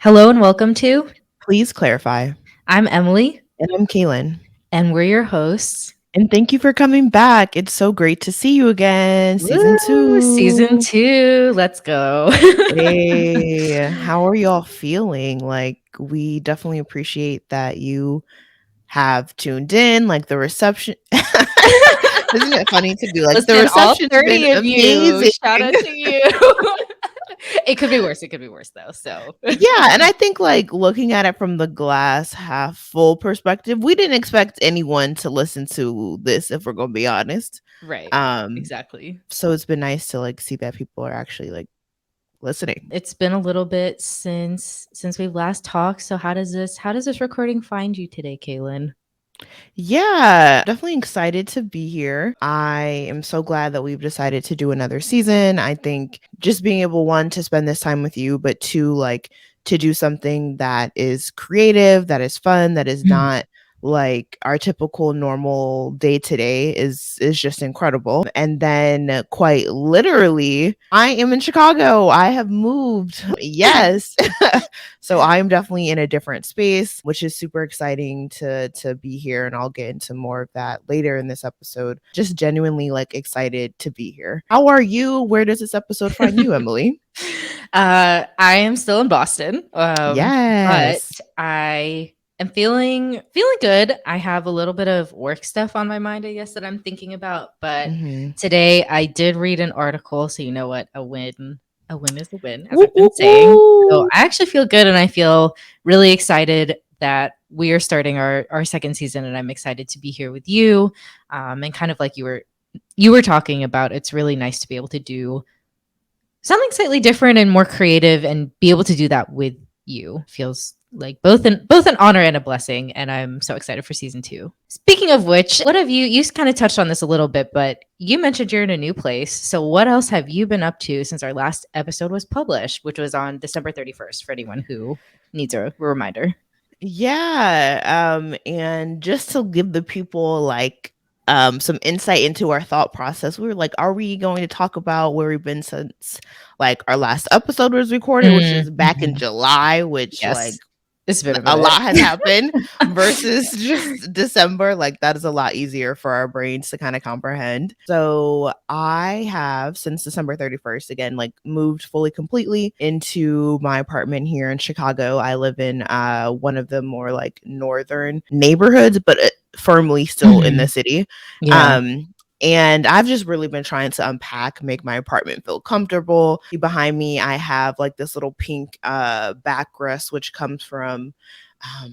Hello and welcome to Please clarify. I'm Emily And I'm Kalen. and we're your hosts. And thank you for coming back. It's so great to see you again. Season Woo! Season 2. 2. Let's go. Hey, how are y'all feeling? Like, we definitely appreciate that you have tuned in. Like, the reception. Isn't it funny to be like, the Listen, all reception's been 30 of you, amazing. shout out to you. It could be worse. It could be worse though. So, Yeah, and I think, like, looking at it from the glass half full perspective, we didn't expect anyone to listen to this, if we're gonna be honest. right. Um, Exactly. so it's been nice to, like, see that people are actually, like, listening. It's been a little bit since we've last talked. So how does this recording find you today, Kaylin? Yeah, definitely excited to be here. I am so glad that we've decided to do another season. I think just being able, one, to spend this time with you, but two, like, to do something that is creative, that is fun, that is Mm. not like our typical normal day to day is just incredible. And then quite literally, I am in Chicago. I have moved. Yes. So I am definitely in a different space, which is super exciting to be here, and I'll get into more of that later in this episode. Just genuinely like excited to be here. How are you? Where does this episode find you, Emily? I am still in Boston, but Yes. I am feeling good. I have a little bit of work stuff on my mind, I guess, that I'm thinking about. But Mhm. today I did read an article, so you know what, a win is a win, as Woo, I've been woo, saying. So woo. I actually feel good, and I feel really excited that we are starting our second season, and I'm excited to be here with you. And kind of like you were talking about, it's really nice to be able to do something slightly different and more creative and be able to do that with you feels like both an honor and a blessing, and I'm so excited for season 2. Speaking of which, what have you kind of touched on this a little bit, but you mentioned you're in a new place, so what else have you been up to since our last episode was published, which was on December 31st, for anyone who needs a reminder? Yeah, and just to give the people like some insight into our thought process, we were like, are we going to talk about where we've been since like our last episode was recorded, which is back in Mhm. July, which like Yes, it's been a a minute. lot has happened versus just December. Like that is a lot easier for our brains to kind of comprehend. So I have since December 31st again like moved fully completely into my apartment here in Chicago. I live in one of the more like northern neighborhoods, but firmly still in the Mhm. city. Yeah. Um and I've just really been trying to unpack, make my apartment feel comfortable. Behind me, I have like this little pink backrest, which comes from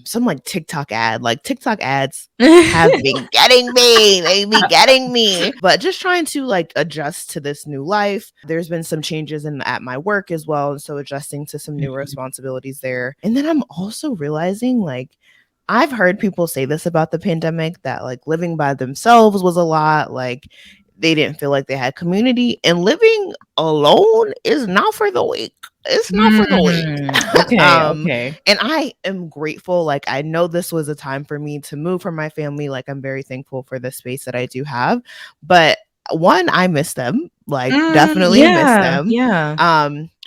some like TikTok ad. Like TikTok ads have been getting me. They be getting me. But just trying to like adjust to this new life. There's been some changes in at my work as well. And so adjusting to some new Mhm. responsibilities there. And then I'm also realizing like I've heard people say this about the pandemic that like living by themselves was a lot. Like they didn't feel like they had community, and living alone is not for the weak. It's not for the weak. Okay, um okay. and I am grateful. Like I know this was a time for me to move from my family. Like I'm very thankful for the space that I do have. But one, I miss them. Like definitely miss Yeah, them. yeah.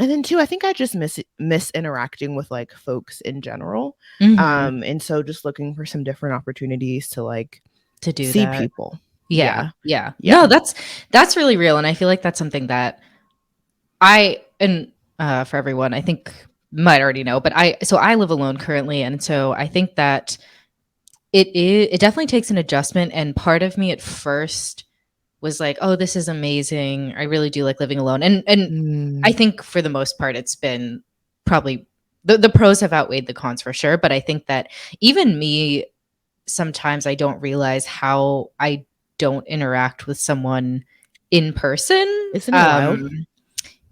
And then two, I think I just miss interacting with like folks in general. Mhm. And so just looking for some different opportunities to like To do see that. people. Yeah, Yeah. yeah. Yeah. No, that's really real, and I feel like that's something that for everyone, I think might already know, but I live alone currently, and so I think that it definitely takes an adjustment, and part of me at first was like, "Oh, this is amazing. I really do like living alone." And I Mm, think for the most part it's been probably the pros have outweighed the cons for sure, but I think that even me sometimes I don't realize how I don't interact with someone in person. isn't it wild?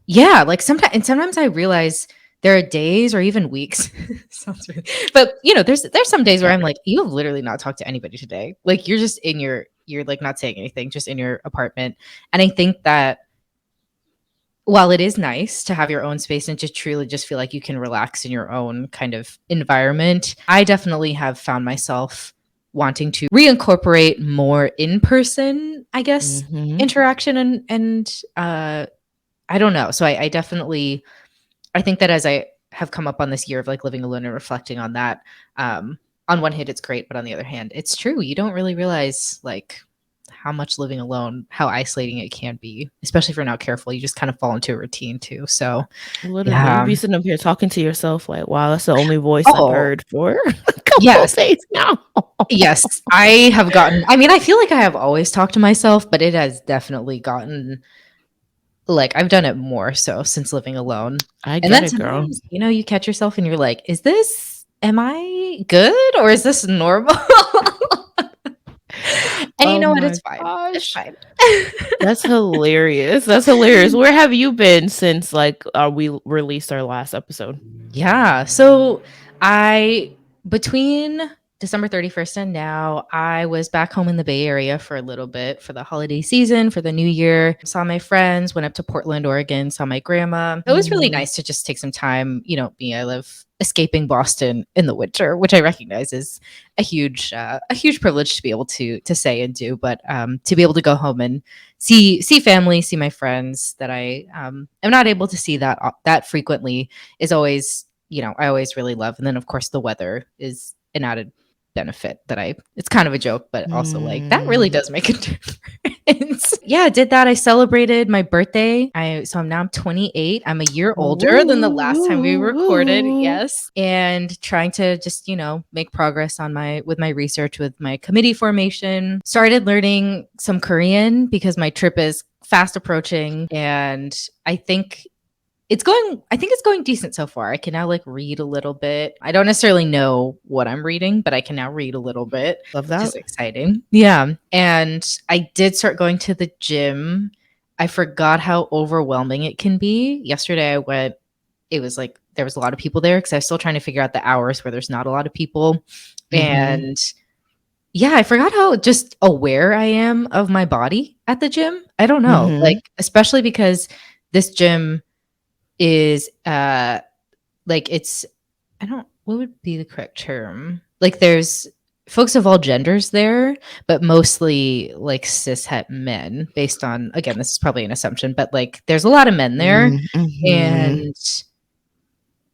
Yeah, like sometimes I realize there are days or even weeks. Sounds really, but there's some days where Yeah. I'm like, you have literally not talked to anybody today. Like you're just you're like not saying anything, just in your apartment. And I think that while it is nice to have your own space and to truly just feel like you can relax in your own kind of environment, I definitely have found myself wanting to reincorporate more in person, I guess, Hmm. interaction and I don't know. So I definitely I think that as I have come up on this year of like living alone and reflecting on that. On one hand, it's great, but on the other hand, it's true. You don't really realize like how much living alone, how isolating it can be, especially if you're not careful. You just kind of fall into a routine too. So, Literally, you yeah. be sitting up here talking to yourself like, wow, that's the only voice I've Oh, heard for a couple of yes. days now. Yes. I have gotten, I mean, I feel like I have always talked to myself, but it has definitely gotten like I've done it more so since living alone. I And get then it, girl. sometimes, you catch yourself and you're like, am I good or is this normal? And you Oh know what? my It's fine. It's gosh. fine. That's hilarious. That's hilarious. Where have you been since like we released our last episode? Yeah. So I, between December 31st and now, I was back home in the Bay Area for a little bit for the holiday season, for the new year. Saw my friends, went up to Portland, Oregon, saw my grandma. It was really nice to just take some time. Me, I live escaping Boston in the winter, which I recognize is a huge privilege to be able to say and do. But to be able to go home and see family, see my friends that I am not able to see that frequently is always, I always really love. And then of course the weather is an added benefit that it's kind of a joke, but also like that really Mm. does make a difference. Yeah, I did that. I celebrated my birthday. I'm 28. I'm a year older than the last time we recorded. Ooh. Yes. And trying to just, make progress on with my research with my committee formation. Started learning some Korean because my trip is fast approaching and I think it's going decent so far. I can now like read a little bit. I don't necessarily know what I'm reading, but I can now read a little bit, Love which that. is exciting. Yeah. And I did start going to the gym. I forgot how overwhelming it can be. Yesterday I went, it was like there was a lot of people there because I was still trying to figure out the hours where there's not a lot of people. Mm-hmm. And yeah, I forgot how just aware I am of my body at the gym. I don't know. Mm-hmm. Like, especially because this gym is like it's I don't what would be the correct term? Like there's folks of all genders there, but mostly like cis het men based on, again, this is probably an assumption, but like there's a lot of men there Mm-hmm. and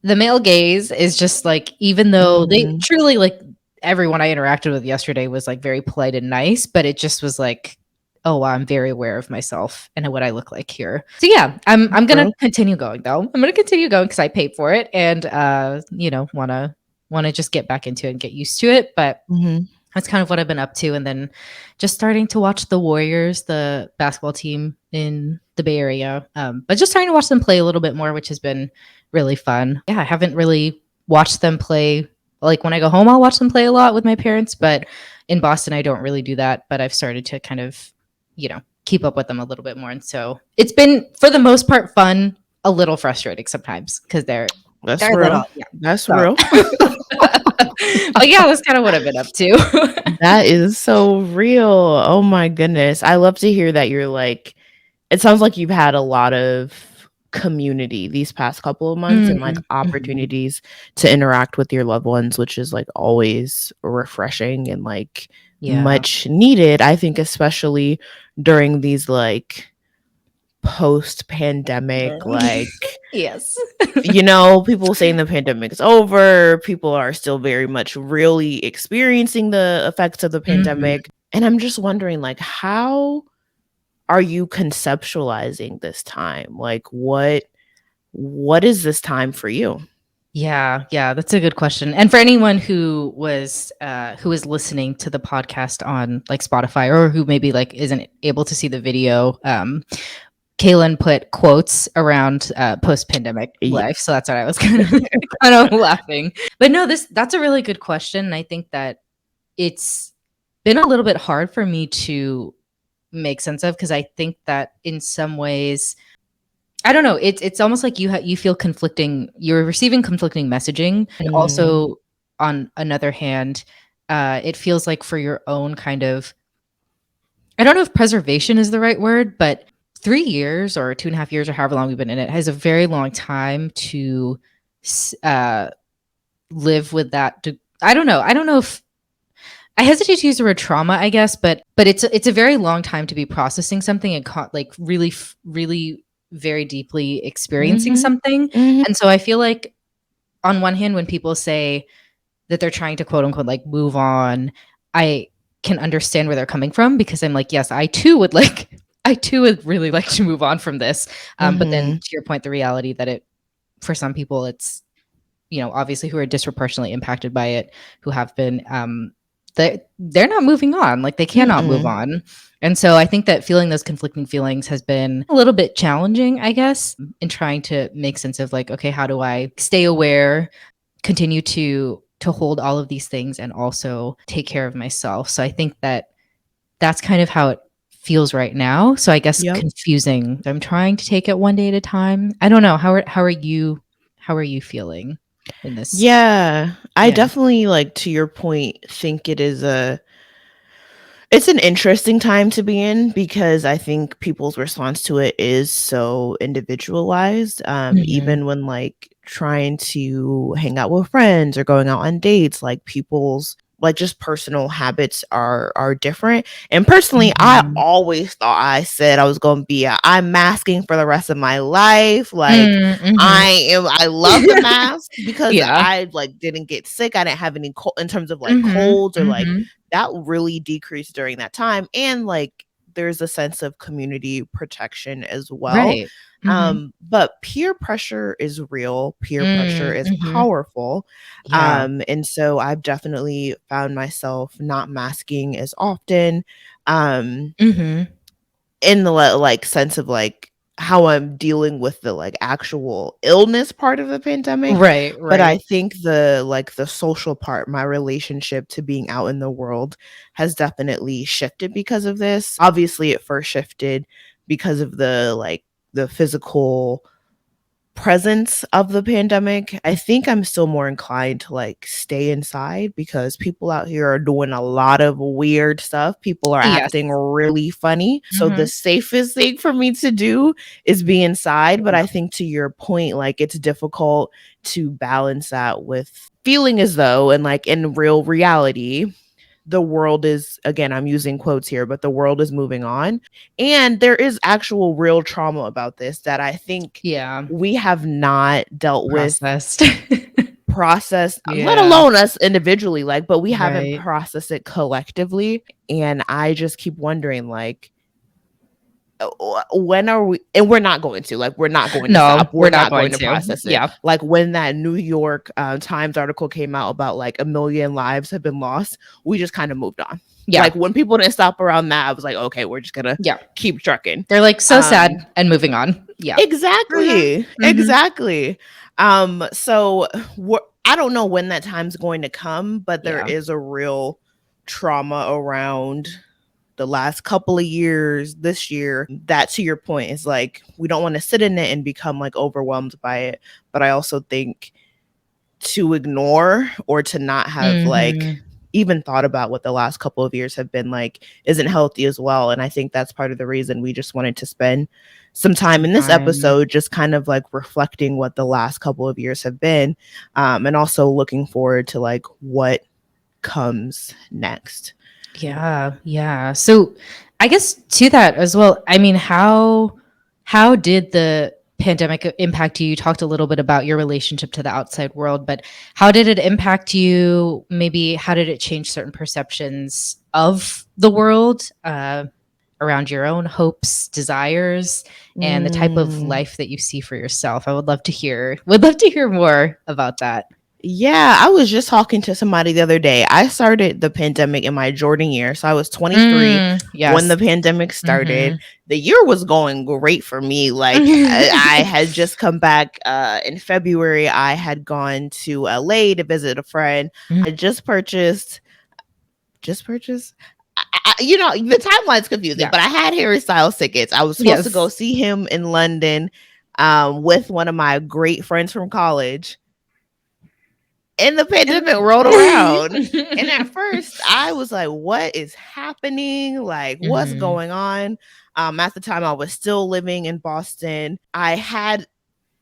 the male gaze is just like, even though they Mm-hmm. truly like everyone I interacted with yesterday was like very polite and nice, but it just was like, oh, wow, I'm very aware of myself and what I look like here. So yeah, I'm gonna Girl. continue going though. I'm gonna continue going because I paid for it and wanna just get back into it and get used to it. But Mm-hmm. that's kind of what I've been up to. And then just starting to watch the Warriors, the basketball team in the Bay Area. But just starting to watch them play a little bit more, which has been really fun. Yeah, I haven't really watched them play. Like when I go home, I'll watch them play a lot with my parents. But in Boston, I don't really do that. But I've started to kind of, keep up with them a little bit more. And so it's been, for the most part, fun, a little frustrating sometimes because That's they're little. real. Yeah. That's So. real. But yeah, that's kind of what I've been up to. That is so real. Oh my goodness. I love to hear that you're like, it sounds like you've had a lot of community these past couple of months and like Mhm. opportunities to interact with your loved ones, which is like always refreshing and like Yeah. much needed. I think, especially during these like post pandemic, like, Yes. people saying the pandemic is over. People are still very much really experiencing the effects of the Mhm. pandemic. And I'm just wondering, like, how are you conceptualizing this time? Like, what is this time for you? Yeah, that's a good question. And for anyone who is listening to the podcast on like Spotify or who maybe like isn't able to see the video, Kalen put quotes around post-pandemic Yeah, life. So that's what I was kind of laughing. But no, that's a really good question. And I think that it's been a little bit hard for me to make sense of because I think that in some ways I don't know. It's almost like you feel conflicting. You're receiving conflicting messaging, and mm, also on another hand, it feels like for your own kind of, I don't know if preservation is the right word, but 3 years or 2.5 years or however long we've been in it has a very long time to uh, live with that. I don't know. I don't know if I hesitate to use the word trauma, I guess, but it's a very long time to be processing something and like really really very deeply experiencing mhm, something. mhm, And so I feel like on one hand, when people say that they're trying to quote unquote like move on, I can understand where they're coming from, because I'm like, yes, I too would really like to move on from this. But then Mm-hmm. to your point, the reality that it, for some people, it's, obviously who are disproportionately impacted by it, who have been, they're not moving on. Like they cannot move Mm-mm. on. And so I think that feeling those conflicting feelings has been a little bit challenging, I guess, in trying to make sense of like, okay, how do I stay aware, continue to hold all of these things, and also take care of myself. So I think that that's kind of how it feels right now. So I guess Yep. confusing. I'm trying to take it one day at a time. I don't know. How are you feeling in this? Yeah. I Yeah. definitely, like, to your point, think it's an interesting time to be in because I think people's response to it is so individualized. Mhm. Even when like trying to hang out with friends or going out on dates, like people's like just personal habits are different. And personally, I Mhm. always thought I said I was going to be I'm masking for the rest of my life. Like Mhm. I love the mask because Yeah. I like didn't get sick. I didn't have any in terms of like Mhm. colds or like Mhm. that really decreased during that time. And like there's a sense of community protection as well. Right. Mhm. But peer pressure is real, peer pressure is Mhm. powerful. Yeah. And so I've definitely found myself not masking as often. Um Mhm. in the like sense of like how I'm dealing with the like actual illness part of the pandemic. Right, But I right. think the like the social part, my relationship to being out in the world has definitely shifted because of this. Obviously, it first shifted because of the like the physical presence of the pandemic. I think I'm still more inclined to like stay inside because people out here are doing a lot of weird stuff. People are Yes. acting really funny. So the Mhm. safest thing for me to do is be inside. But I think to your point, like it's difficult to balance that with feeling as though and like in real reality the world is, again, I'm using quotes here, but the world is moving on. And there is actual real trauma about this that I think Yeah. we have not dealt with, Processed. processed, let Yeah. alone us individually, like, but we haven't Right. processed it collectively. And I just keep wondering, like, when are we, and we're not going to, like, we're not going to No, stop, we're we're not not going going to to. process it. Yeah. Like when that New York Times article came out about like 1 million lives have been lost, we just kind of moved on. Yeah. Like when people didn't stop around that, I was like, okay, we're just gonna Yeah. keep trucking. They're like so sad um and moving on. Yeah. Mhm. exactly, Mhm. exactly. So I don't know when that time's going to come, but there Yeah. is a real trauma around the last couple of years, this year, that to your point is like we don't want to sit in it and become like overwhelmed by it. But I also think to ignore or to not have like Mhm. even thought about what the last couple of years have been like isn't healthy as well. And I think that's part of the reason we just wanted to spend some time Some in this time. episode just kind of like reflecting what the last couple of years have been, and also looking forward to like what comes next. Yeah, yeah. So I guess to that as well, I mean, how did the pandemic impact you? You talked a little bit about your relationship to the outside world, but how did it impact you? Maybe how did it change certain perceptions of the world, around your own hopes, desires, and the type of Mm. life that you see for yourself? I would love to hear more about that. Yeah, I was just talking to somebody the other day. I started the pandemic in my Jordan year. So I was 23 when Yes. the pandemic started. Mhm. The year was going great for me. Like I had just come back in February. I had gone to LA to visit a friend. Mhm. I just purchased. You know, the timeline's confusing, Yeah. but I had Harry Styles tickets. I was supposed to go Yes. see him in London with one of my great friends from college, and the pandemic And rolled around. And at first, I was like, what is happening? Like, what's Mhm. going on? At the time, I was still living in Boston. I had,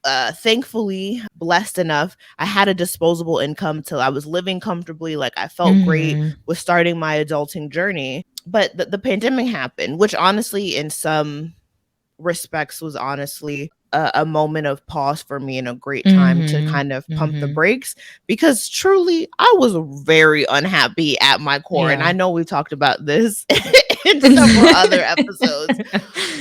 thankfully, blessed enough, I had a disposable income till I was living comfortably. Like, I felt great Mhm. with starting my adulting journey. But the pandemic happened, which honestly, in some respects, was honestly a moment of pause for me and a great time to Mhm. kind of pump the Mhm. brakes, because truly I was very unhappy at my core. And Yeah. I know we talked about this in several other episodes,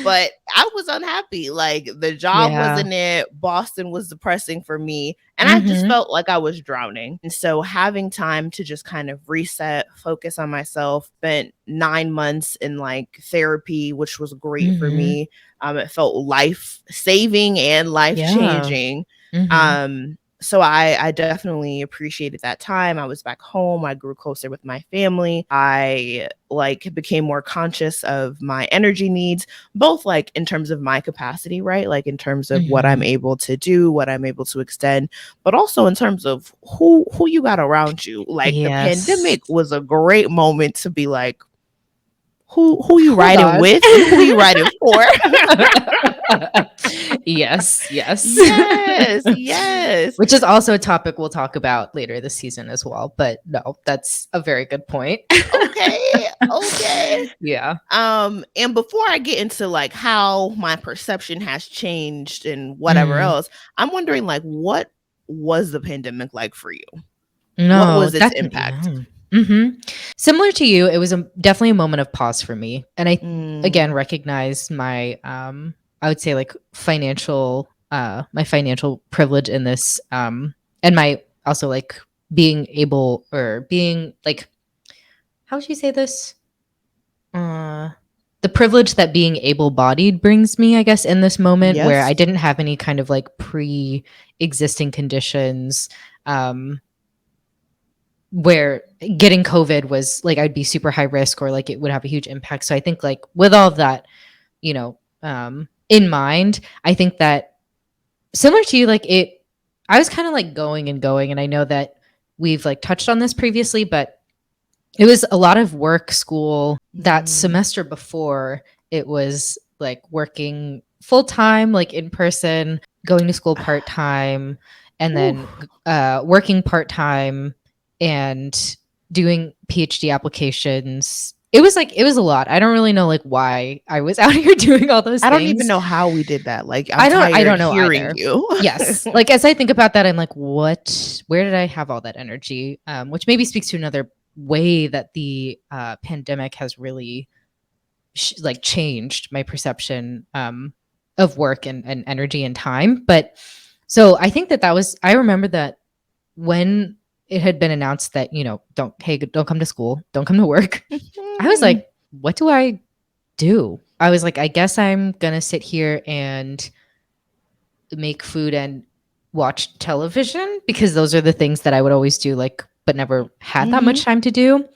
but I was unhappy. Like, the job Yeah. wasn't it. Boston was depressing for me. And I just Mhm. felt like I was drowning. And so having time to just kind of reset, focus on myself, spent 9 months in like therapy, which was great for Mhm. me. It felt life saving and life Yeah. changing. Mhm. So I definitely appreciated that time. I was back home. I grew closer with my family. I like became more conscious of my energy needs, both like in terms of my capacity, right? Like in terms of what I'm Mhm. able to do, what I'm able to extend, but also in terms of who you got around you. Like, the Yes. pandemic was a great moment to be like, who you Hold riding on. with and who you riding for. Yes, yes. Yes, yes. Which is also a topic we'll talk about later this season as well, but no, that's a very good point. Okay, okay. Yeah. And before I get into like how my perception has changed and whatever Mm. else, I'm wondering, like, what was the pandemic like for you? What No, was its definitely. impact? Yeah. Similar to you, it was definitely a moment of pause for me, and I again Mm, recognize my I would say like my financial privilege in this, and my also like being able or being like, how would you say this? Uh, the privilege that being able-bodied brings me, I guess, in this moment where I yes. didn't have any kind of like pre-existing conditions. Um, where getting COVID was like I'd be super high risk or like it would have a huge impact. So I think like with all of that, in mind, I think that similar to you, like I was kind of like going and going, and I know that we've like touched on this previously, but it was a lot of work, school. That Mm. semester before, it was like working full time, like in person, going to school part time, and Whew. then working part time and doing PhD applications. It was a lot. I don't really know like why I was out here doing all those I don't even things. know how we did that. Like, I'm I tired don't know hearing either. you. Yes. Like as I think about that, I'm like, where did I have all that energy? Which maybe speaks to another way that the pandemic has really like changed my perception of work and energy and time. But so I think that was, I remember that when it had been announced that, don't come to school, don't come to work. I was Mhm. like, what do I do? I was like, I guess I'm going to sit here and make food and watch television because those are the things that I would always do, like, but never had that Mhm. much time to do.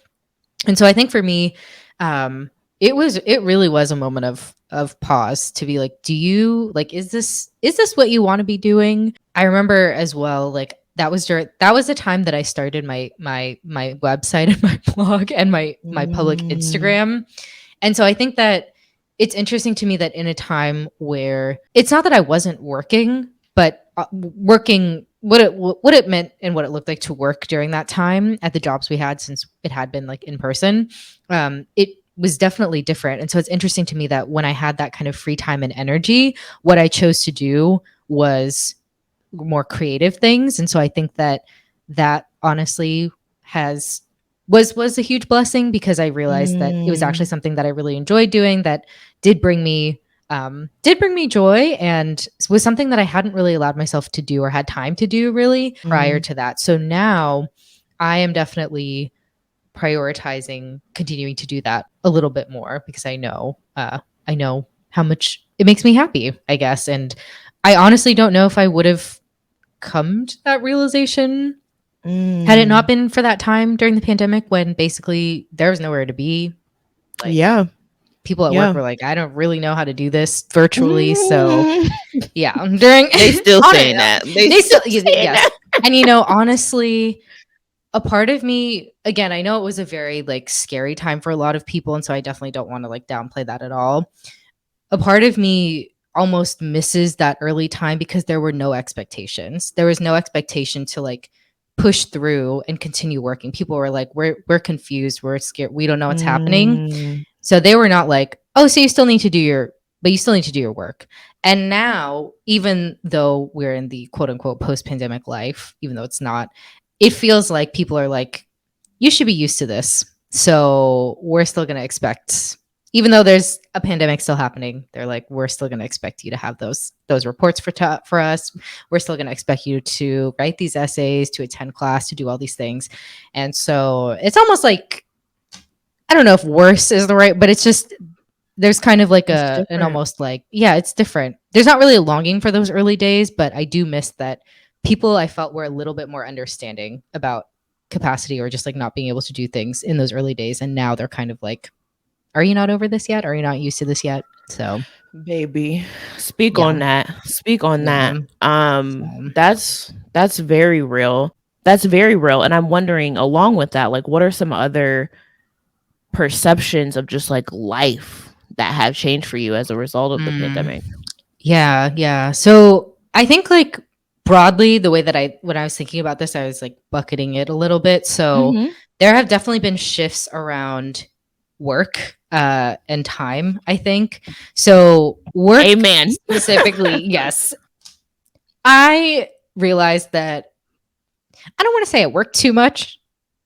And so I think for me, um, it really was a moment of pause to be like, do you like is this what you want to be doing? I remember as well, like that was the time that I started my website and my blog and my public Mm. Instagram. And so I think that it's interesting to me that in a time where it's not that I wasn't working, but working what it meant and what it looked like to work during that time at the jobs we had since it had been like in person, it was definitely different. And so it's interesting to me that when I had that kind of free time and energy, what I chose to do was more creative things. And so I think that that honestly has was a huge blessing because I realized that it was actually Mm. something that I really enjoyed doing that did bring me did bring me joy and was something that I hadn't really allowed myself to do or had time to do really prior Mm. to that. So now I am definitely prioritizing continuing to do that a little bit more because I know how much it makes me happy, I guess. And I honestly don't know if I would have come to that realization had it not Mm. been for that time during the pandemic when basically there was nowhere to be. Like Yeah. people at work Yeah. were like, I don't really know how to do this virtually. So Mm. yeah, during They still on it, saying that. They they still still saying yes. that. And honestly, a part of me, again, I know it was a very like scary time for a lot of people, and so I definitely don't want to like downplay that at all. A part of me almost misses that early time because there were no expectations. There was no expectation to like push through and continue working. People were like, we're confused, we're scared, we don't know what's happening. Mm. So they were not like, oh, so you still need to do but you still need to do your work. And now, even though we're in the quote unquote post pandemic life, even though it's not, it feels like people are like, you should be used to this. So we're still going to expect, even though there's a pandemic still happening, they're like, we're still going to expect you to have those reports for us. We're still going to expect you to write these essays, to attend class, to do all these things. And so it's almost like, I don't know if worse is the right, but it's just, there's kind of like It's an different. almost like, yeah, it's different. There's not really a longing for those early days, but I do miss that people I felt were a little bit more understanding about capacity or just like not being able to do things in those early days. And now they're kind of like, are you not over this yet? Are you not used to this yet? So, Baby, speak yeah. on that. Speak on Yeah. that. So, That's very real. That's very real. And I'm wondering, along with that, like, what are some other perceptions of just like life that have changed for you as a result of the mm, pandemic? yeah. Yeah. So I think like broadly, the way that when I was thinking about this, I was like bucketing it a little bit. So Mm-hmm. there have definitely been shifts around work and time, I think. So work Amen. specifically, yes. I realized that I don't want to say I work too much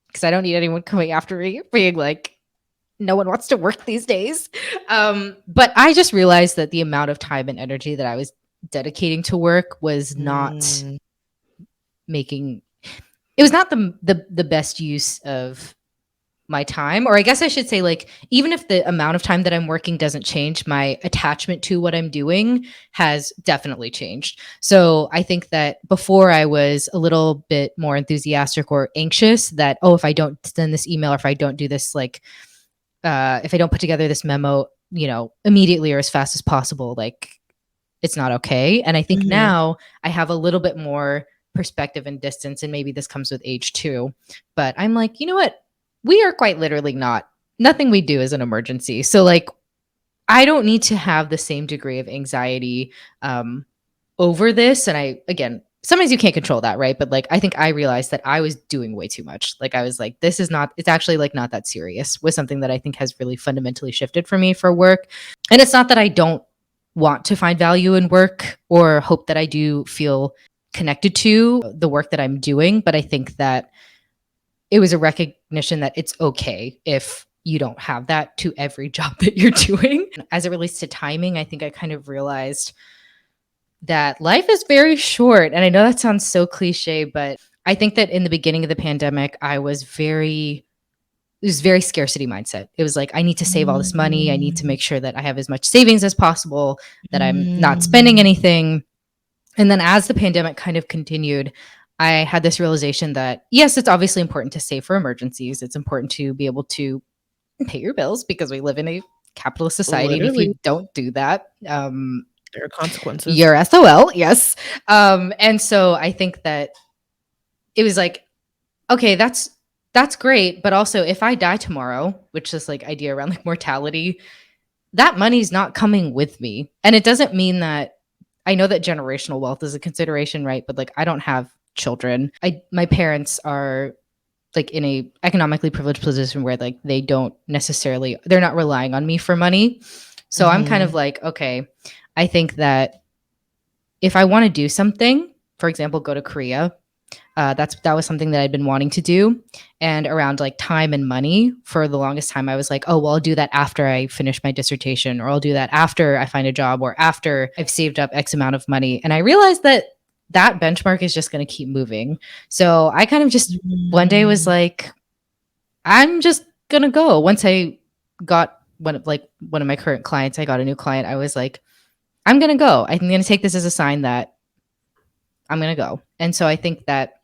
because I don't need anyone coming after me being like, no one wants to work these days. But I just realized that the amount of time and energy that I was dedicating to work was not Mm, making it was not the best use of my time, or I guess I should say, like, even if the amount of time that I'm working doesn't change, my attachment to what I'm doing has definitely changed. So I think that before I was a little bit more enthusiastic or anxious that, oh, if I don't send this email or if I don't do this, like, if I don't put together this memo, immediately or as fast as possible, like, it's not okay. And I think mhm. now I have a little bit more perspective and distance, and maybe this comes with age too. But I'm like, you know what? We are quite literally not, nothing we do is an emergency. So, like, I don't need to have the same degree of anxiety um, over this. And again, sometimes you can't control that, right? But like, I think I realized that I was doing way too much. Like, I was like, this is not, it's actually like not that serious, was something that I think has really fundamentally shifted for me for work. And it's not that I don't want to find value in work or hope that I do feel connected to the work that I'm doing, but I think that it was a recognition that it's okay if you don't have that to every job that you're doing. As it relates to timing, I think I kind of realized that life is very short. And I know that sounds so cliche, but I think that in the beginning of the pandemic, it was very scarcity mindset. It was like, I need to save all this money. I need to Mm, make sure that I have as much savings as possible, that I'm not spending mm, anything. And then as the pandemic kind of continued, I had this realization that, yes, it's obviously important to save for emergencies. It's important to be able to pay your bills because we live in a capitalist society. And if literally, you don't do that, there are consequences. you're SOL. Yes. And so I think that it was like, okay, that's great. But also if I die tomorrow, which is like idea around like mortality, that money's not coming with me. And it doesn't mean that I know that generational wealth is a consideration, right? But like I don't have children. My parents are like in a economically privileged position where like they're not relying on me for money. So I'm kind of Mhm. like, okay, I think that if I want to do something, for example, go to Korea, that was something that I'd been wanting to do. And around like time and money, for the longest time, I was like, oh, well, I'll do that after I finish my dissertation, or I'll do that after I find a job, or after I've saved up X amount of money. And I realized that that benchmark is just going to keep moving. So I kind of just one day was Mm, like, I'm just going to go. Once I got one of my current clients, I got a new client. I was like, I'm going to go. I'm going to take this as a sign that I'm going to go. And so I think that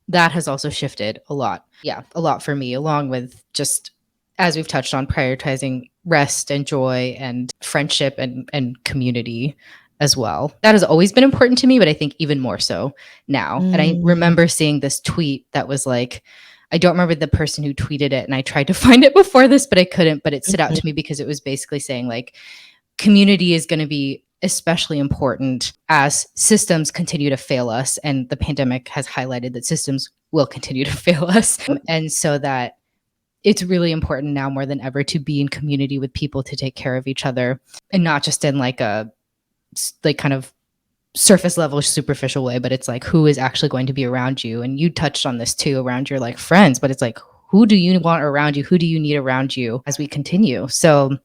that has also shifted a lot. Yeah, a lot for me, along with just as we've touched on, prioritizing rest and joy and friendship and community as well. That has always been important to me, but I think even more so now. And I mm, remember seeing this tweet that was like, I don't remember the person who tweeted it, and I tried to find it before this, but I couldn't. But it stood out mhm, to me because it was basically saying like community is going to be especially important as systems continue to fail us. And the pandemic has highlighted that systems will continue to fail us. And so that it's really important now more than ever to be in community with people, to take care of each other, and not just in like a like kind of surface level superficial way, but it's like who is actually going to be around you. And you touched on this too around your like friends, but it's like who do you want around you, who do you need around you as we continue. So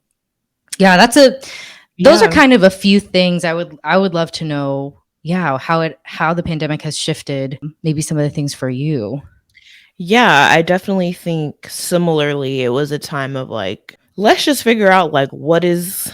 yeah, those are Yeah. kind of a few things I would love to know, yeah, how the pandemic has shifted maybe some of the things for you. Yeah, I definitely think similarly it was a time of like, let's just figure out like what is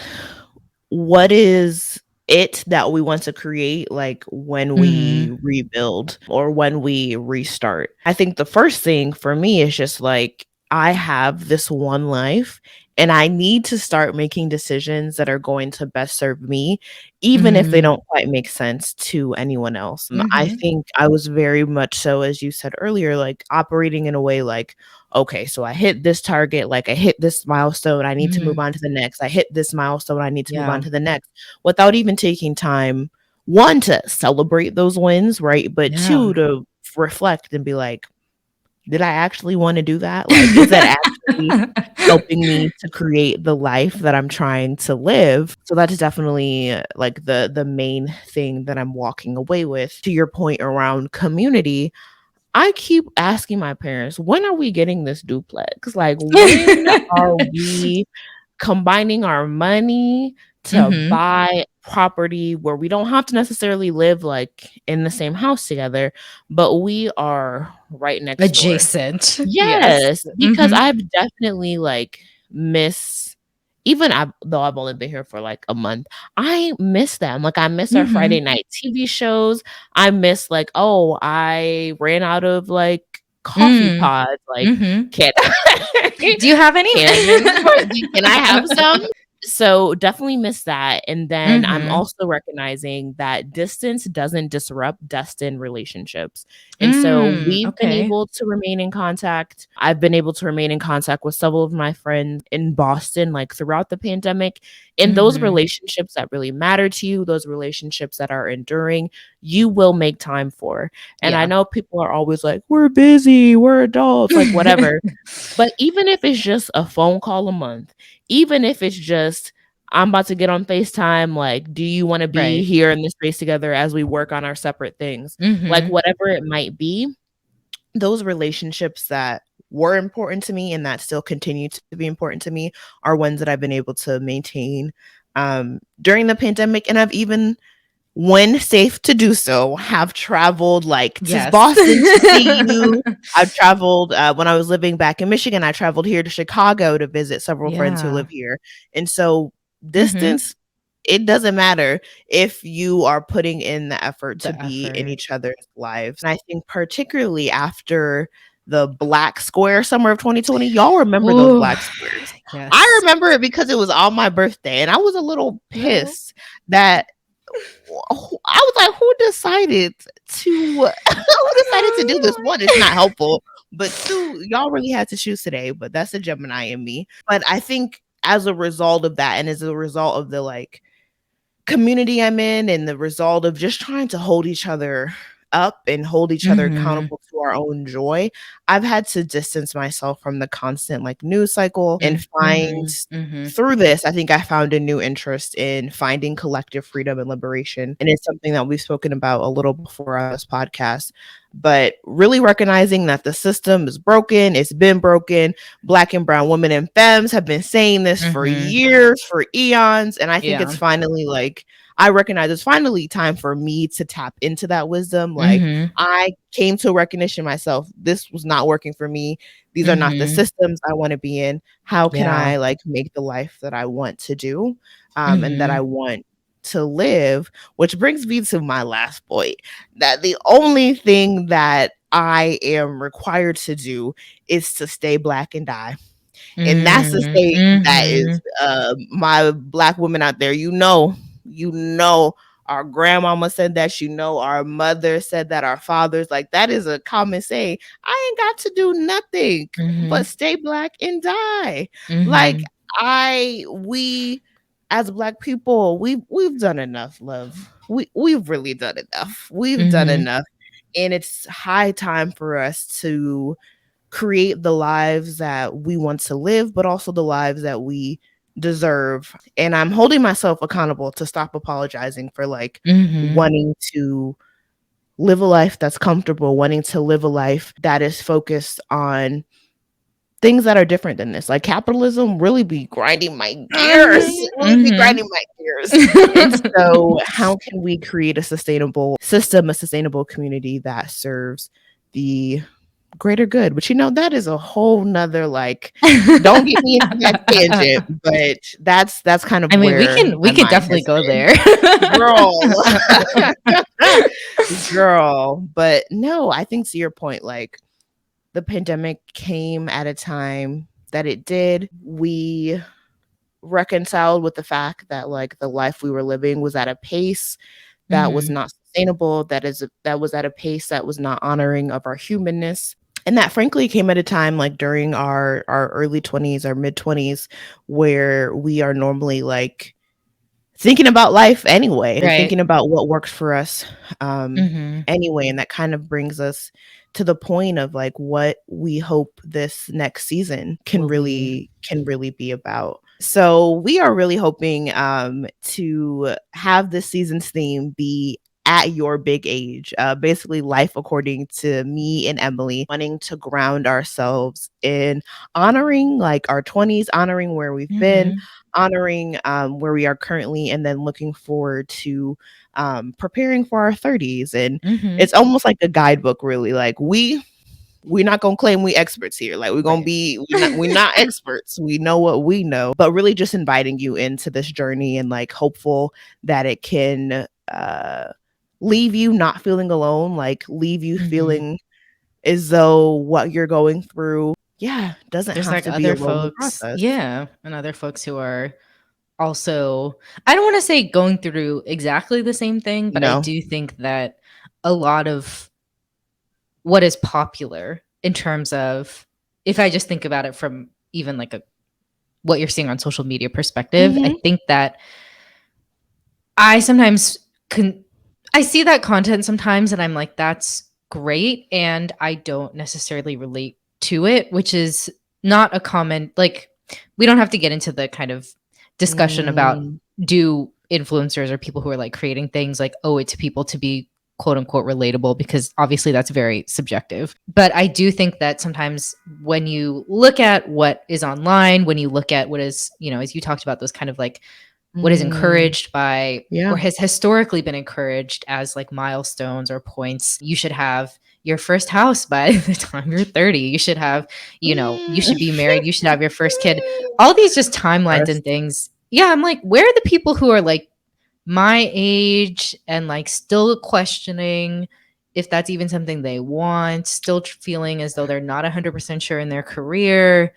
it that we want to create like when we Mm, rebuild or when we restart. I think the first thing for me is just like I have this one life and I need to start making decisions that are going to best serve me even if they mm, don't quite make sense to anyone else. I mhm, think I was very much so, as you said earlier, like operating in a way like, okay, so I hit this target, like I hit this milestone, I need to move mhm. on to the next. I hit this milestone, I need to move on Yeah. to the next, without even taking time, one, to celebrate those wins, right? But Yeah. two, to reflect and be like, did I actually want to do that? Like, is that actually helping me to create the life that I'm trying to live? So that's definitely like the main thing that I'm walking away with. To your point around community, I keep asking my parents, when are we getting this duplex? Like, when are we combining our money to Mhm. buy property where we don't have to necessarily live like in the same house together, but we are right next door? Adjacent. Yes. Yes, because Mhm. I've definitely like miss even though I've only been here for like a month, I miss them. Like I miss our Friday Mhm. night TV shows. I miss like, oh, I ran out of like coffee Mm. pods. Like, Mhm. can I Do you have any? can I have some? So definitely miss that. And then I'm Mhm. also recognizing that distance doesn't disrupt destined relationships. And so Mm, we've been okay. able to remain in contact. I've been able to remain in contact with several of my friends in Boston, like throughout the pandemic. And those Mhm. relationships that really matter to you, those relationships that are enduring, you will make time for. And I Yeah. know people are always like, we're busy, we're adults, like whatever. But even if it's just a phone call a month, even if it's just, I'm about to get on FaceTime, like, do you want to be Right. here in this space together as we work on our separate things? Like, Mhm. whatever it might be, those relationships that were important to me and that still continue to be important to me are ones that I've been able to maintain during the pandemic. And I've even, when safe to do so, have traveled like to Yes. Boston to see you. I've traveled when I was living back in Michigan. I traveled here to Chicago to visit several friends who Yeah. live here. And so, Mhm. distance, it doesn't matter if you are putting in the effort to The be in effort. each other's lives. And I think, particularly after the Black Square summer of 2020, y'all remember those Ooh, Black Squares. I yes. remember it because it was on my birthday, and I was a little No. pissed that I was like, who decided to who decided to do this? One, it's not helpful, but two, y'all really had to choose today. But that's the Gemini in me. But I think as a result of that, and as a result of the like community I'm in, and the result of just trying to hold each other up and hold each other Mhm. accountable to our own joy, I've had to distance myself from the constant like news cycle and find, Mhm. Mhm. through this, I think I found a new interest in finding collective freedom and liberation. And it's something that we've spoken about a little before on this podcast. But really recognizing that the system is broken, it's been broken. Black and brown women and femmes have been saying this for Mhm. years, for eons. And I think it's Yeah. finally like, I recognize it's finally time for me to tap into that wisdom. Like, Mhm. I came to a recognition myself. This was not working for me. These are not the Mhm. systems I want to be in. How can Yeah. I like make the life that I want to do, and that I Mhm. want to live? Which brings me to my last point, that the only thing that I am required to do is to stay black and die. And that's the Mhm. state that is Mhm. my black women out there. You know, our grandmama said that, our mother said that, our fathers, like that is a common saying. I ain't got to do nothing but Mhm. stay black and die. Like Mhm. we as black people, we've done enough, love. We've really done enough. We've done Mhm. enough. And it's high time for us to create the lives that we want to live, but also the lives that we deserve. And I'm holding myself accountable to stop apologizing for like Mm-hmm. wanting to live a life that's comfortable, wanting to live a life that is focused on things that are different than this. Like capitalism really be grinding my gears, really be Mm-hmm. grinding my gears. And so how can we create a sustainable system, a sustainable community that serves the greater good? But that is a whole nother like, don't get me into that tangent, but that's kind of I mean, we where can my we could mind definitely has go been. there. Girl. Girl. But no, I think to your point, like the pandemic came at a time that it did. We reconciled with the fact that like the life we were living was at a pace that was Mhm. not sustainable, that was at a pace that was not honoring of our humanness. And that frankly came at a time like during our early 20s, our mid 20s, where we are normally like thinking about life anyway and Right. thinking about what works for us Mhm. anyway. And that kind of brings us to the point of like what we hope this next season Will be. can really be about. So we are really hoping to have this season's theme be at your big age, basically life according to me and Emily, wanting to ground ourselves in honoring like our 20s, honoring where we've been, Mhm. honoring where we are currently, and then looking forward to preparing for our 30s. And Mhm. it's almost like a guidebook, really. Like we're not gonna claim we experts here. Like Right. we're not experts. We know what we know, but really just inviting you into this journey and like hopeful that it can leave you not feeling alone, like leave you Mhm. feeling as though what you're going through, yeah, doesn't There's have like to be a other lonely folks, process. yeah, and other folks who are also, I don't wanna say going through exactly the same thing, but I No. do think that a lot of what is popular in terms of, if I just think about it from even like a what you're seeing on social media perspective, I Mhm. think that I sometimes can I see that content sometimes and I'm like, that's great. And I don't necessarily relate to it, which is not a comment. Like, we don't have to get into the kind of discussion about, Mm. do influencers or people who are like creating things like owe it to people to be quote unquote relatable, because obviously that's very subjective. But I do think that sometimes when you look at what is online, when you look at what is, as you talked about, those kind of like what is Mm. encouraged by, Yeah. or has historically been encouraged as like milestones or points. You should have your first house by the time you're 30. You should have, you Mm. should be married. You should have your first kid. All these just timelines and First. things. Yeah, I'm like, where are the people who are like my age and like still questioning if that's even something they want, still feeling as though they're not 100% sure in their career?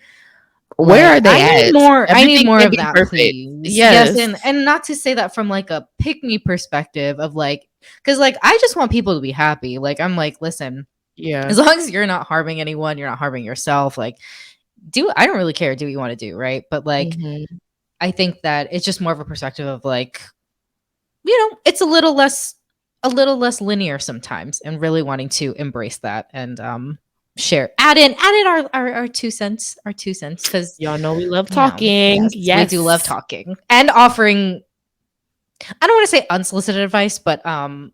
Where Like, are they at? I need Everything more can't of be that, perfect. please. Yes, Yes. and not to say that from like a pick me perspective of like, cuz like I just want people to be happy. Like I'm like, listen, Yeah. as long as you're not harming anyone, you're not harming yourself, like I don't really care, do what you want to do, right? But like Mhm. I think that it's just more of a perspective of like, it's a little less linear sometimes, and really wanting to embrace that and share add in our 2 cents, because Y'all know we love talking. yes, we do love Yes. talking and offering, I don't want to say unsolicited advice, but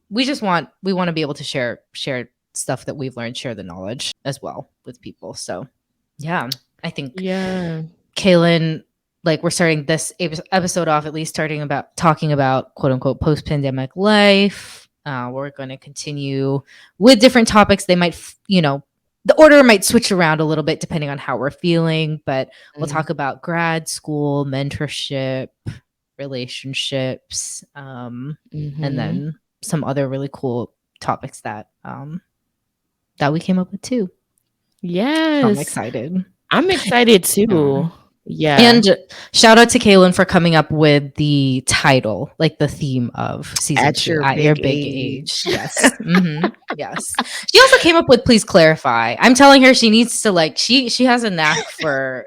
we want to be able to share stuff that we've learned, share the knowledge as well with people. So yeah, I think Yeah. Kalen, like we're starting this episode off, at least starting about talking about quote unquote post pandemic life. We're going to continue with different topics. They might, the order might switch around a little bit depending on how we're feeling, but we'll Mm. talk about grad school, mentorship, relationships, and Mhm. then some other really cool topics that we came up with too. So I'm Yes. excited. I'm excited Yeah. too. Yeah. And shout out to Kalen for coming up with the title, like the theme of season At 2, your at your big big age. age. Yes. Yes. She also came up with please clarify. I'm telling her she needs to like she has a knack for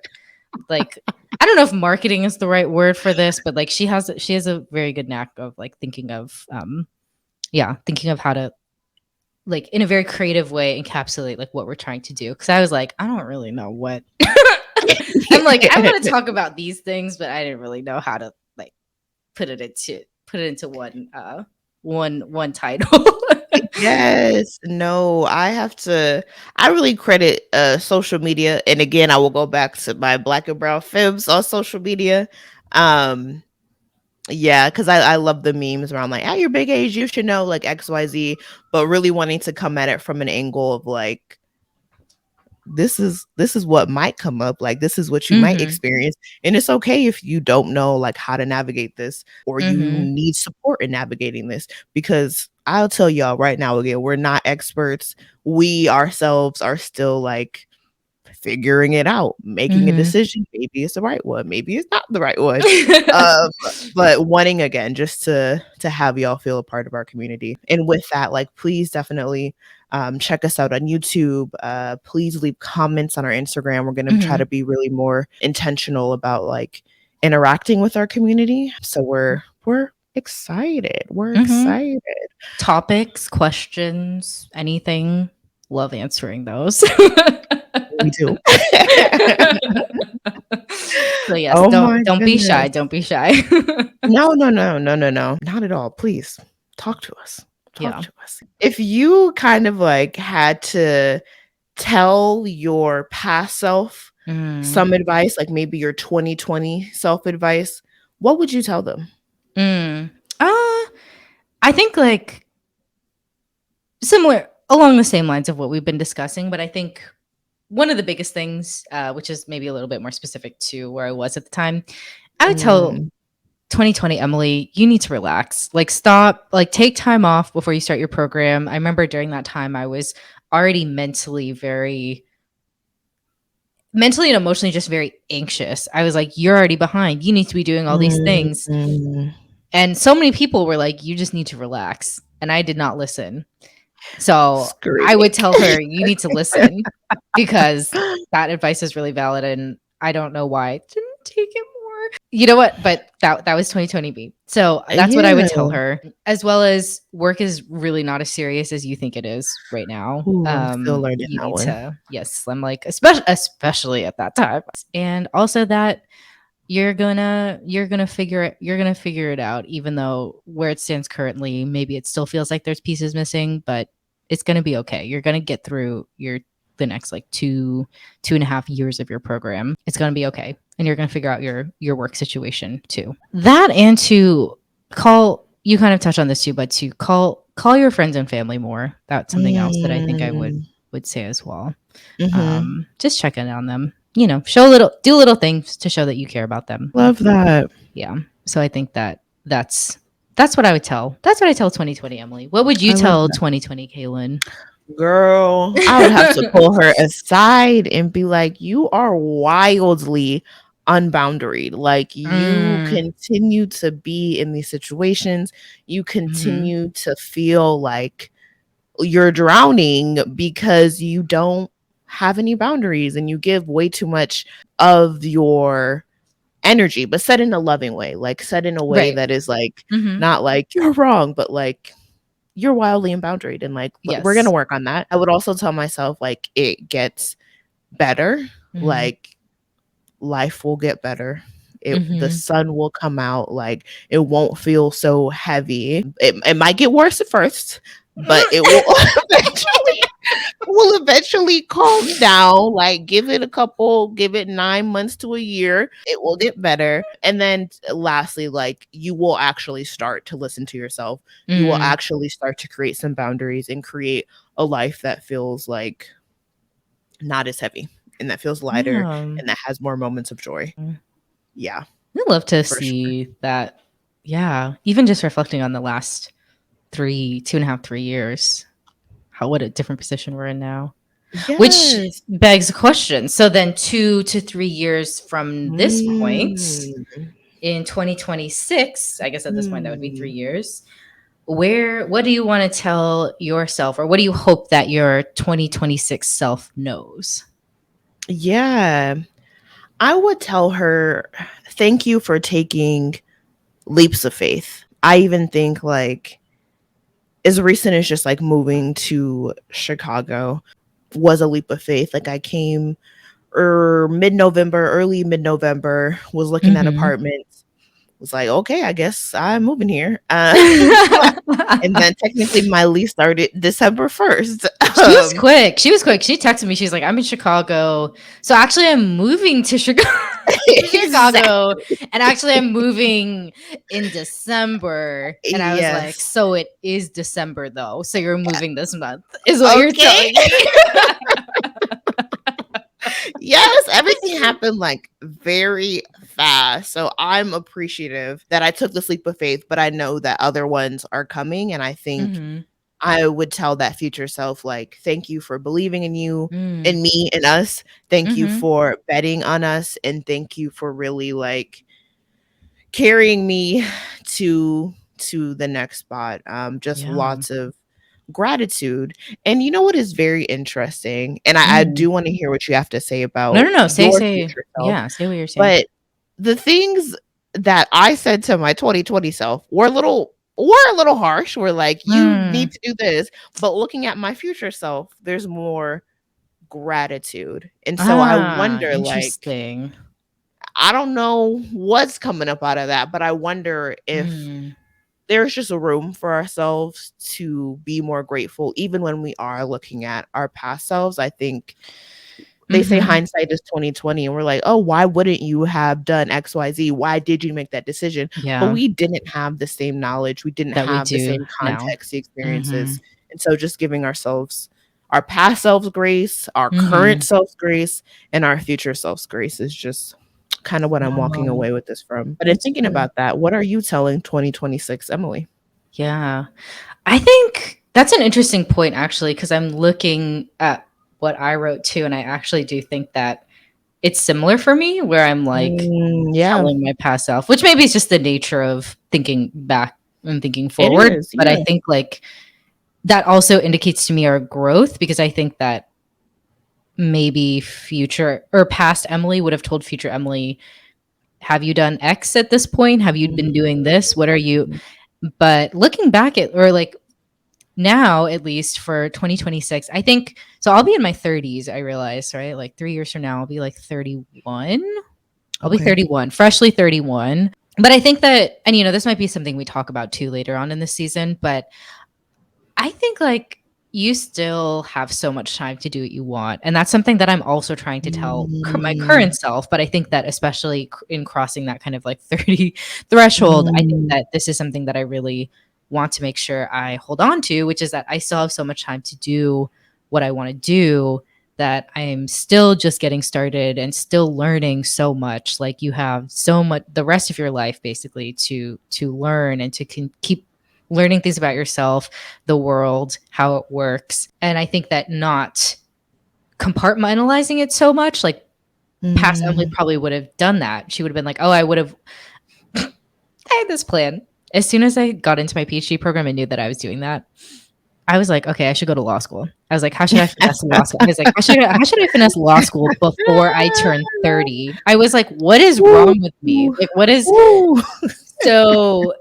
like, I don't know if marketing is the right word for this, but like she has a very good knack of like thinking of how to like in a very creative way encapsulate like what we're trying to do, because I was like, I don't really know what I'm like, I want to talk about these things, but I didn't really know how to like put it into one title. Yes. No, I really credit social media. And again, I will go back to my black and brown fibs on social media. Um yeah, because I love the memes around like, at your big age, you should know like XYZ, but really wanting to come at it from an angle of like, this is what might come up, like this is what you might Mhm. experience, and it's okay if you don't know like how to navigate this, or you Mhm. need support in navigating this, because I'll tell y'all right now, again, we're not experts. We ourselves are still like figuring it out, making a Mhm. decision. Maybe it's the right one, maybe it's not the right one. Um, but wanting again just to have y'all feel a part of our community. And with that, like please definitely check us out on YouTube. Please leave comments on our Instagram. We're gonna try to Mhm. be really more intentional about like interacting with our community. So we're excited. We're Mhm. excited. Topics, questions, anything. Love answering those. We do. So yes, Oh don't my don't be goodness. shy. Don't be shy. No, no, no, no, no, no. Not at all. Please talk to us. Talk Yeah. to us. If you kind of like had to tell your past self Mm. some advice, like maybe your 2020 self advice, what would you tell them? Mm. I think like similar along the same lines of what we've been discussing, but I think one of the biggest things, which is maybe a little bit more specific to where I was at the time, I would tell Mm, 2020 Emily, you need to relax. Like, stop, like, take time off before you start your program. I remember during that time, I was already mentally and emotionally just very anxious. I was like, you're already behind. You need to be doing all these things. mm, And so many people were like, you just need to relax. And I did not listen. So I screaming. would tell her, you need to listen because that advice is really valid. And I don't know why I didn't take it more. You know what? But that was 2020 me. So that's what I would Yeah. tell her, as well as work is really not as serious as you think it is right now. Ooh, I'm still learning You that need one. to, yes, I'm like, especially at that time. And also that you're gonna figure it out, even though where it stands currently maybe it still feels like there's pieces missing, but it's gonna be okay. You're gonna get through the next like 2.5 years of your program. It's gonna be okay, and you're gonna figure out your work situation too. That, and to call, you kind of touched on this too, but to call your friends and family more. That's something else that I think I would Mm, would say as well. mhm. Just check in on them, do little things to show that you care about them. Love that. Yeah. So I think that's what I would tell. That's what I tell 2020 Emily. What would you I love tell that. 2020 Kaylin? Girl, I would have to pull her aside and be like, "You are wildly unboundaried. Like, you Mm, continue to be in these situations. You mhm. continue to feel like you're drowning because you don't have any boundaries and you give way too much of your energy, but said in a loving way, like said in a way Right. that is like Mhm. not like you're wrong, but like you're wildly unboundaried, and like we're gonna Yes. work on that. I would also tell myself like it gets better, Mhm. like life will get better. The Mhm. sun will come out, like it won't feel so heavy. It might get worse at first, but it will eventually calm down. Like give it 9 months to a year. It will get better. And then lastly, like you will actually start to listen to yourself. You will Mm. actually start to create some boundaries and create a life that feels like not as heavy and that feels lighter Yeah. and that has more moments of joy. Yeah, I'd love to for sure. see that. Yeah. Even just reflecting on the last 2.5, 3 years, how what a different position we're in now. Which Yes. begs a question. So then 2 to 3 years from this point, Mm, in 2026, I guess at this point that would be mm. 3 years. What do you want to tell yourself, or what do you hope that your 2026 self knows? Yeah. I would tell her, thank you for taking leaps of faith. I even think like as recent as just like moving to Chicago was a leap of faith. Like I came early mid November, was looking at Mhm. apartments, was like, okay, I guess I'm moving here. And then technically my lease started December 1st. She was quick. She was quick. She texted me. She's like, "I'm in Chicago, so actually, I'm moving to Chicago." Exactly. Chicago, and actually, I'm moving in December. And I was like, Yes. "So it is December, though. So you're moving this month, is what you're Okay. telling me?" Yes, everything happened like very fast. So I'm appreciative that I took this leap of faith, but I know that other ones are coming. And I think Hmm. I would tell that future self, like, thank you for believing in you, Mm. in me, in us. Thank you Hmm. for betting on us. And thank you for really like carrying me to the next spot. Just Yeah. lots of gratitude. And you know what is very interesting? And I Mm. do want to hear what you have to say No, about no, no. your Say. future self. Yeah. Say what you're saying. But the things that I said to my 2020 self were a little harsh. We're like, you Mm. need to do this. But looking at my future self, there's more gratitude. And so I Ah, wonder, like, interesting. I don't know what's coming up out of that, but I wonder if Mm. there's just a room for ourselves to be more grateful, even when we are looking at our past selves. I think they say Hmm. hindsight is 2020, and we're like, oh, why wouldn't you have done XYZ? Why did you make that decision? But Yeah, we didn't have the same knowledge. We didn't that we have the do same now. context, the Hmm. experiences. And so just giving ourselves our past selves grace, our current Hmm. selves grace, and our future selves grace is just kind of what I'm walking Wow, away with this from. But in that's thinking good. about that, what are you telling 2026 Emily? Yeah. I think that's an interesting point actually, because I'm looking at what I wrote too, and I actually do think that it's similar for me where I'm like Yeah, telling my past self, which maybe is just the nature of thinking back and thinking it forward. is. But I Yeah. think like that also indicates to me our growth because I think that maybe future or past Emily would have told future Emily, have you done X at this point? Have you been doing this? What are you? But looking back at, or like now at least for 2026, I think so. I'll be in my 30s, I realize, right? Like 3 years from now, I'll be like 31. I'll be Okay. 31, freshly 31. But I think that, and this might be something we talk about too later on in the season, but I think like you still have so much time to do what you want. And that's something that I'm also trying to tell my Mm, current self. But I think that especially in crossing that kind of like 30 threshold, I think mm, that this is something that I really want to make sure I hold on to, which is that I still have so much time to do what I want to do, that I'm still just getting started and still learning so much. Like you have so much the rest of your life basically to learn and to keep learning things about yourself, the world, how it works. And I think that not compartmentalizing it so much, like past Emily mm. probably would have done that. She would have been like, oh, I would have, I had this plan. As soon as I got into my PhD program, I knew that I was doing that. I was like, okay, I should go to law school. I was like, how should I finesse law school? I was like, how should I finesse law school before I turn 30? I was like, what is Woo, wrong with me? Like, what is woo. so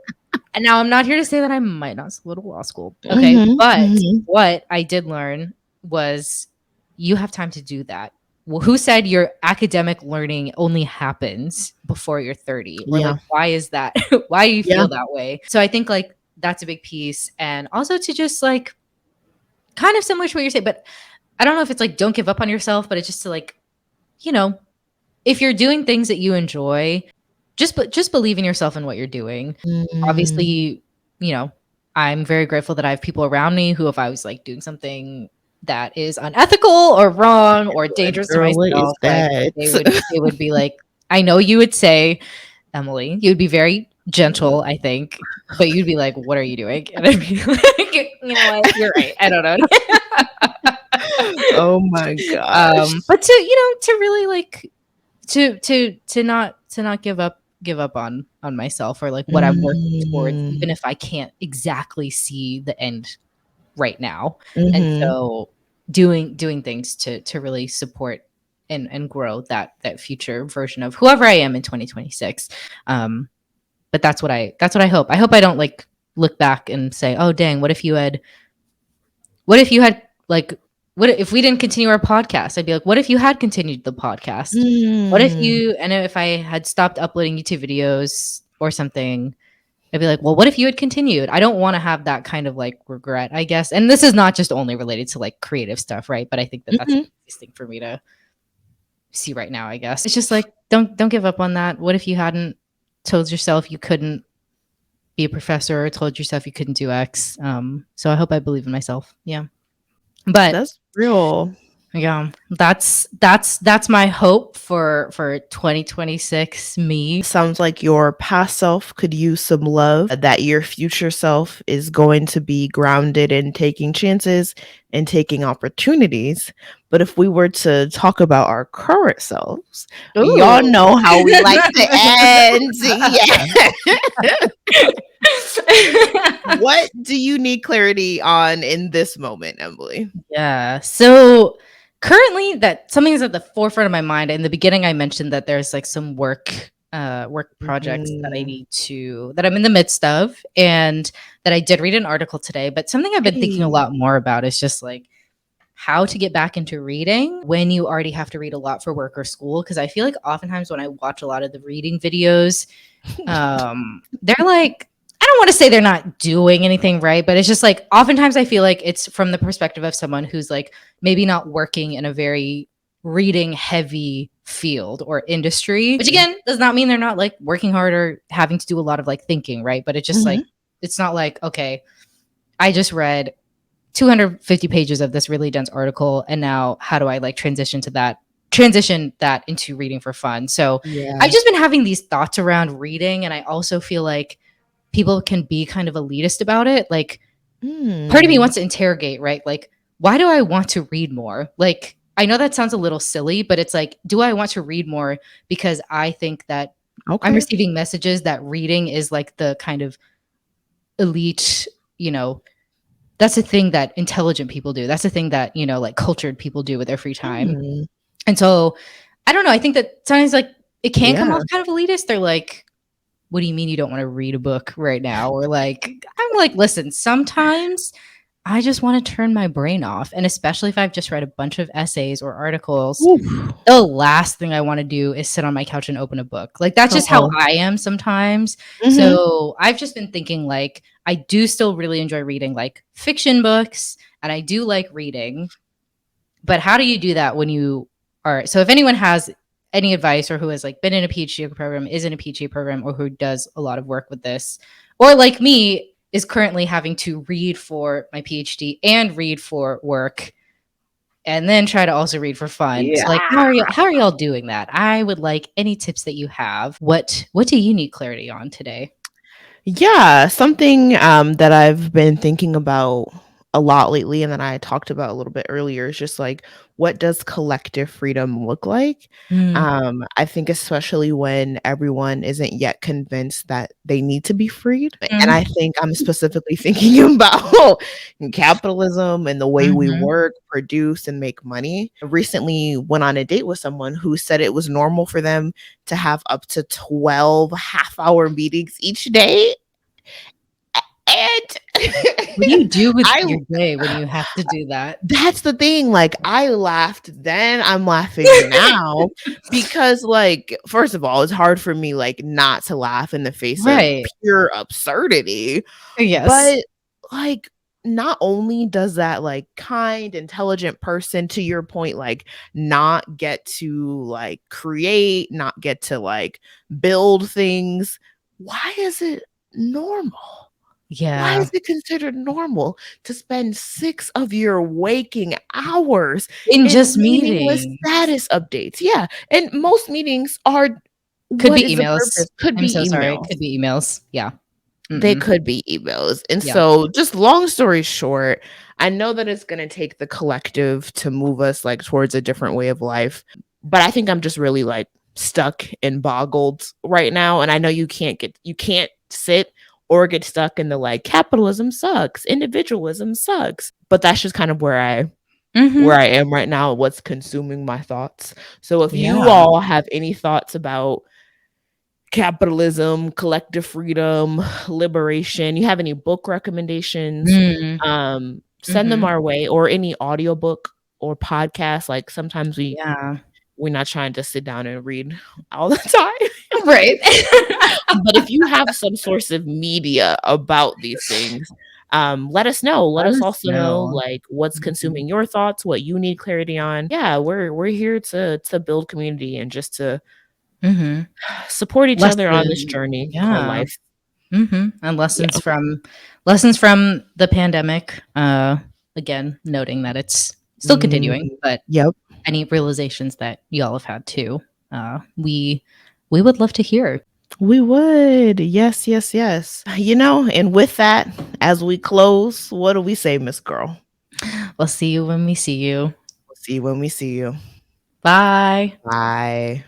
and now I'm not here to say that I might not go to law school. Okay. Mhm, But mhm. what I did learn was you have time to do that. Well, who said your academic learning only happens before you're 30? Or like, Yeah, why is that? Why do you yeah. feel that way? So I think like that's a big piece. And also to just like kind of similar to what you're saying, but I don't know if it's like don't give up on yourself, but it's just to like, you know, if you're doing things that you enjoy, just believe in yourself and what you're doing. Mm. Obviously, you know, I'm very grateful that I have people around me who, if I was like doing something that is unethical or wrong or Like, dangerous to girl, what is myself, like that? they would be like, I know you would say, Emily, you'd be very gentle, I think, but you'd be like, what are you doing? And I'd be like, you know what, you're right. I don't know. Oh my gosh. But to really like to not give up on myself or like what I'm working towards, Mm. even if I can't exactly see the end right now. And Mhm. so doing things to really support and grow that future version of whoever I am in 2026. Um, but that's what I hope. I hope I don't like look back and say, oh dang, what if you had like what if we didn't continue our podcast? I'd be like, what if you had continued the podcast? What if Mm. you and if I had stopped uploading YouTube videos or something, I'd be like, well, what if you had continued? I don't want to have that kind of like regret, I guess. And this is not just only related to like creative stuff, right? But I think that that's the Mhm. easiest thing for me to see right now, I guess. It's just like don't give up on that. What if you hadn't told yourself you couldn't be a professor or told yourself you couldn't do X? So I hope I believe in myself. Yeah. But That's real. yeah, that's my hope for 2026 me. Sounds like your past self could use some love, that your future self is going to be grounded in taking chances and taking opportunities. But if we were to talk about our current selves, y'all Ooh. know how we like to end. Yeah. What do you need clarity on in this moment, Emily? Yeah. So currently that something is at the forefront of my mind. In the beginning I mentioned that there's like some work projects Mm. that I'm in the midst of, and that I did read an article today, but something I've been thinking a Hey. lot more about is just like how to get back into reading when you already have to read a lot for work or school, because I feel like oftentimes when I watch a lot of the reading videos, they're like, I don't want to say they're not doing anything right, but it's just like oftentimes I feel like it's from the perspective of someone who's like maybe not working in a very reading heavy field or industry, which again does not mean they're not like working hard or having to do a lot of like thinking, right? But it's just like, Mhm. it's not like, okay, I just read 250 pages of this really dense article, and now how do I like transition that into reading for fun? So I've Yeah. just been having these thoughts around reading, and I also feel like people can be kind of elitist about it. Like part of me Mm. wants to interrogate, right? Like, why do I want to read more? Like, I know that sounds a little silly, but it's like, do I want to read more because I think that I'm Okay. receiving messages that reading is like the kind of elite, you know, that's the thing that intelligent people do. That's the thing that, like cultured people do with their free time. Mm. And so I don't know. I think that sometimes like it can come Yeah. off kind of elitist. They're like, what do you mean you don't want to read a book right now? Or like, I'm like, listen, sometimes I just want to turn my brain off. And especially if I've just read a bunch of essays or articles, Oof. the last thing I want to do is sit on my couch and open a book. Like that's just how Oh. I am sometimes. Mhm. So I've just been thinking like I do still really enjoy reading like fiction books, and I do like reading. But how do you do that when you are, so if anyone has any advice, or who has like been in a PhD program, is in a PhD program, or who does a lot of work with this, or like me is currently having to read for my PhD and read for work, and then try to also read for fun. So like Yeah. how are y'all doing that? I would like any tips that you have. What do you need clarity on today? Yeah, something, that I've been thinking about a lot lately and that I talked about a little bit earlier is just like, what does collective freedom look like? Mm, I think especially when everyone isn't yet convinced that they need to be freed. And mm, I think I'm specifically thinking about capitalism and the way we mhm. work, produce, and make money. I recently went on a date with someone who said it was normal for them to have up to 12 half-hour meetings each day. And What do you do with I your day when you have to do that? that's the thing, like, I laughed then, I'm laughing now because, like, first of all, it's hard for me, like, not to laugh in the face of Right. pure absurdity, Yes. but, like, not only does that, like, kind, intelligent person, to your point, like, not get to, like, create, not get to, like, build things, why is it normal? Why Yeah. is it considered normal to spend 6 of your waking hours In in just meaningless meetings. status updates? Yeah, and most meetings are Could what be is the purpose? emails. Could I'm be so sorry. emails. Could be emails. Yeah. They Mm-mm. could be emails, and Yeah. so, just long story short, I know that it's gonna take the collective to move us, like, towards a different way of life, but I think I'm just really, like, stuck and boggled right now, and I know you can't sit or get stuck in the, like, "Capitalism sucks, individualism sucks," but that's just kind of where Mhm. I am right now, what's consuming my thoughts. So if you Yeah. all have any thoughts about capitalism, collective freedom, liberation. You have any book recommendations? Mm, Send them mhm. our way, or any audiobook or podcast. Like sometimes Yeah. we're not trying to sit down and read all the time. Right. But if you have some source of media about these things, let us know. Let Let us us also know know. like what's Mhm, consuming your thoughts, what you need clarity on. Yeah, we're here to build community and just to mhm. support each other on this Lesson journey called Yeah. life. And Yeah. lessons from the pandemic, again, noting that it's still continuing, Mhm. but Yep. any realizations that y'all have had too, we would love to hear. We would. Yes, yes, yes. And with that, as we close, what do we say, Miss Girl? We'll see you when we see you. We'll see you when we see you. Bye. Bye.